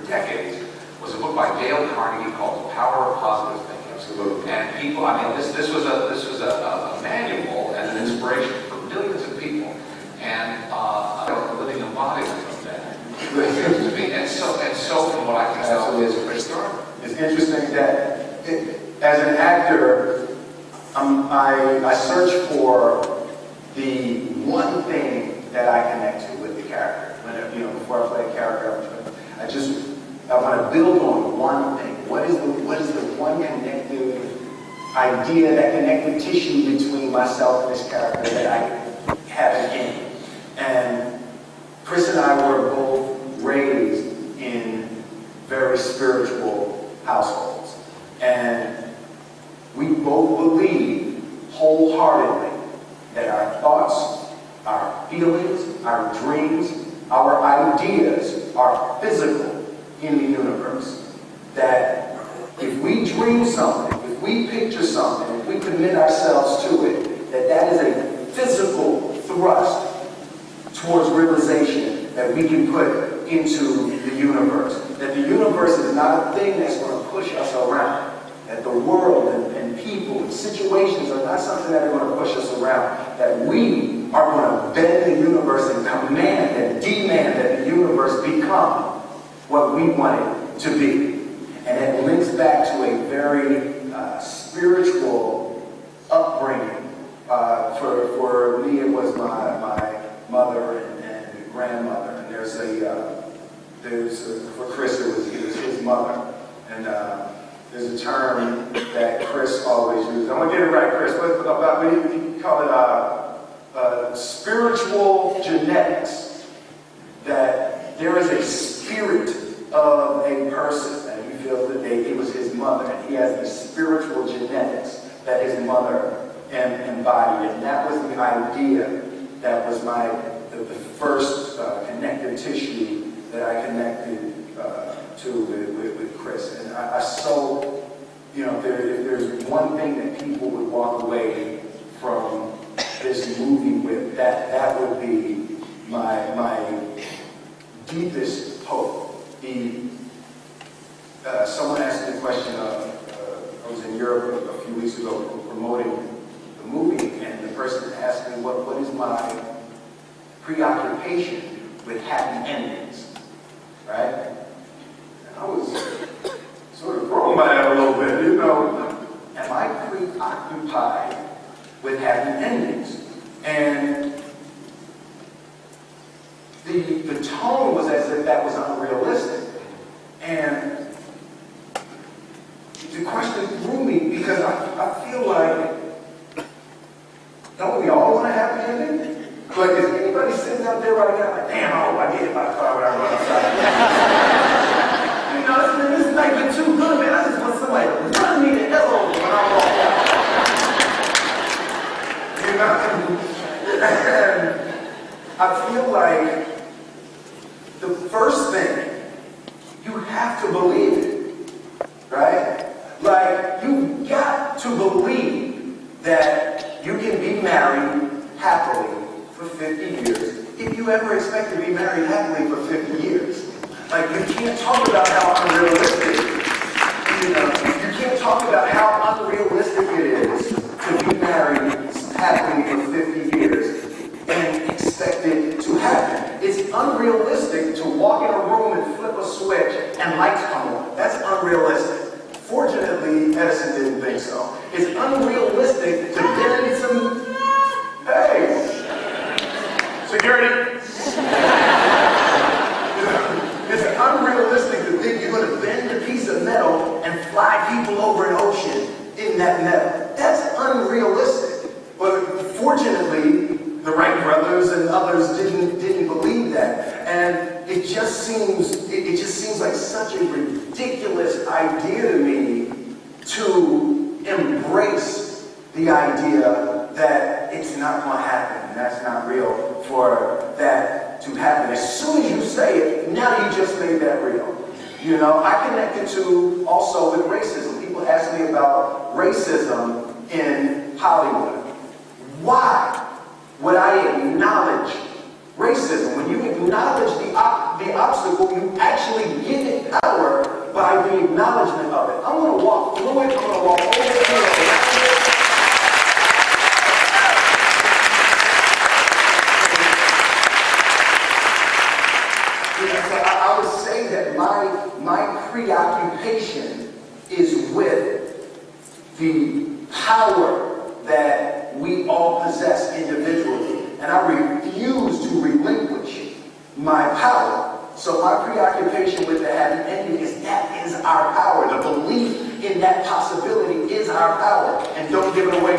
decades was a book by Dale Carnegie called The Power of Positive Thinking. Absolutely. And people, I mean, this was a manual and an inspiration for millions of people, and a living embodiment of that. It seems to be, and so from what I can tell, is Chris Garber. It's interesting that as an actor, I search for the one thing that I connect to with the character. Whenever, before I play a character, I want to build on one thing. What is the one connective idea, that connective tissue between myself and this character that I have in? And Chris and I were both raised in very spiritual households. And we both believe wholeheartedly that our thoughts, our feelings, our dreams, our ideas are physical in the universe. That if we dream something, if we picture something, if we commit ourselves to it, that is a physical thrust towards realization that we can put into the universe. That the universe is not a thing that's going to push us around. That the world and people and situations are not something that are going to push us around. That we are going to bend the universe and command and demand that the universe become what we want it to be. And it links back to a very spiritual upbringing. For me, it was my mother and grandmother. And for Chris, it was his mother. And there's a term that Chris always uses. I'm gonna get it right, Chris. We call it spiritual genetics. That there is a spirit of a person, and he feels that it was his mother, and he has the spiritual genetics that his mother embodied. And that was the idea that was the first connective tissue that I connected to with Chris. And I so, if there's one thing that people would walk away from this movie with, that would be my deepest hope. Someone asked me the question I was in Europe a few weeks ago promoting the movie, and the person asked me what is my preoccupation with happy endings, right? And I was sort of thrown by that a little bit, Am I preoccupied with happy endings? And the tone was as if that was unrealistic. And the question threw me because I feel like, don't we all want a happy ending? Like, is anybody sitting out there right now like, damn, I hope I get hit by the car when I run outside? This night been too good, man. I just want somebody to run me the hell over when I walk out. And I feel like the first thing, you have to believe it, right? Like, you got to believe that you can be married happily for 50 years if you ever expect to be married happily for 50 years. Like, you can't talk about how unrealistic, you can't talk about how unrealistic it is to be married happily for 50 years and expect it to happen. It's unrealistic to walk in a room and flip a switch and lights come on. That's unrealistic. Fortunately, Edison didn't think so. It's unrealistic to bend some... Hey! Security! It's unrealistic to think you're going to bend a piece of metal and fly people over an ocean in that metal. That's unrealistic. But fortunately, the Wright brothers and others didn't believe that. And it just seems like such a ridiculous idea to me to embrace the idea that it's not going to happen, and that's not real for that to happen. As soon as you say it, now you just made that real. I connected to also with racism. People ask me about racism in Hollywood. Why would I acknowledge racism? When you acknowledge the obstacle, you actually give it power by the acknowledgement of it. I'm going to walk through it. I'm going to walk over here, around it. So I would say that my preoccupation is with the power that we all possess individually. And I refuse to relinquish my power. So my preoccupation with the happy ending is that is our power. The belief in that possibility is our power. And don't give it away.